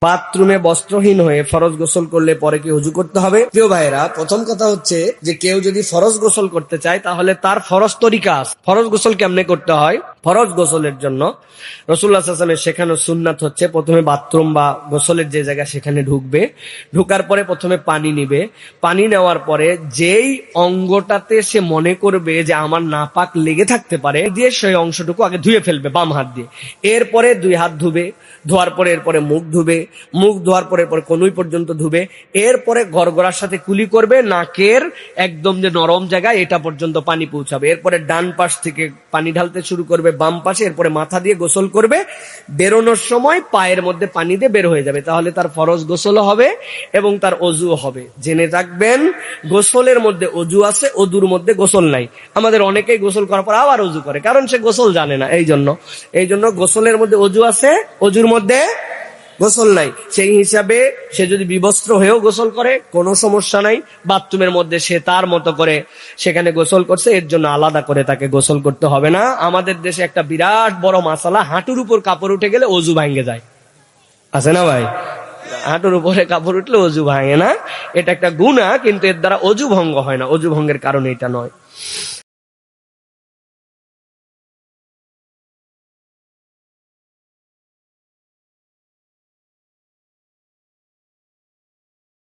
বাথরুমে বস্ত্রহীন হয়ে ফরজ গোসল করলে পরে কি ওযু করতে হবে? প্রিয় ভাইরা, প্রথম কথা হচ্ছে যে কেউ যদি ফরজ গোসল করতে চায় তাহলে তার ফরজ তরিকা আছে। ফরজ গোসল কেমনে করতে হয়? ফরজ গোসলের জন্য রাসূলুল্লাহ সাল্লাল্লাহু আলাইহি ওয়াসাল্লামের শেখানো সুন্নাত হচ্ছে প্রথমে বাথরুম বা গোসলের যে জায়গা সেখানে ঢুকবে, ঢুকার পরে প্রথমে পানি নিবে, পানি নেওয়ার পরে যেই অঙ্গটাতে সে মনে করবে যে আমার নাপাক লেগে থাকতে পারে দিয়ে সেই অংশটুকু আগে ধুয়ে ফেলবে বাম হাত দিয়ে। এরপরে দুই হাত ধুবে, ধোয়ার পরে এরপরে মুখ ধুবে, মুখ ধোয়ার পরে এরপরে কনুই পর্যন্ত ধুবে, এরপরে গড়গড়ার সাথে কুলি করবে, নাকের একদম যে নরম জায়গা এটা পর্যন্ত পানি পৌঁছাবে, এরপরে ডান পাশ থেকে পানি ঢালতে শুরু করবে বাম পাশে, এরপরে মাথা দিয়ে গোসল করবে, বেরোনোর সময় পায়ের মধ্যে পানি দিয়ে বের হয়ে যাবে। তাহলে তার ফরজ গোসল হবে এবং তার অজু হবে। জেনে রাখবেন, গোসলের মধ্যে অজু আছে, অজুর মধ্যে গোসল নাই। আমাদের অনেকেই গোসল করার পর আবার অজু করে, কারণ সে গোসল জানে না। এই জন্য গোসলের মধ্যে অজু আছে, অজুর মধ্যে গোসল নাই। সেই হিসাবে সে যদি বিবস্ত্র হয়েও গোসল করে কোনো সমস্যা নাই। বাথরুমের মধ্যে সে তার মতো করে সেখানে গোসল করছে, এর জন্য আলাদা করে তাকে গোসল করতে হবে না। আমাদের দেশে একটা বিরাট বড় মাসালা, হাঁটুর উপর কাপড় উঠে গেলে অজু ভাঙে যায়, আছে না ভাই? হাঁটুর উপরে কাপড় উঠলে অজু ভাঙে না, এটা একটা গুনাহ, কিন্তু এর দ্বারা অজু ভঙ্গ হয় না। অজু ভঙ্গের কারণ এটা নয়।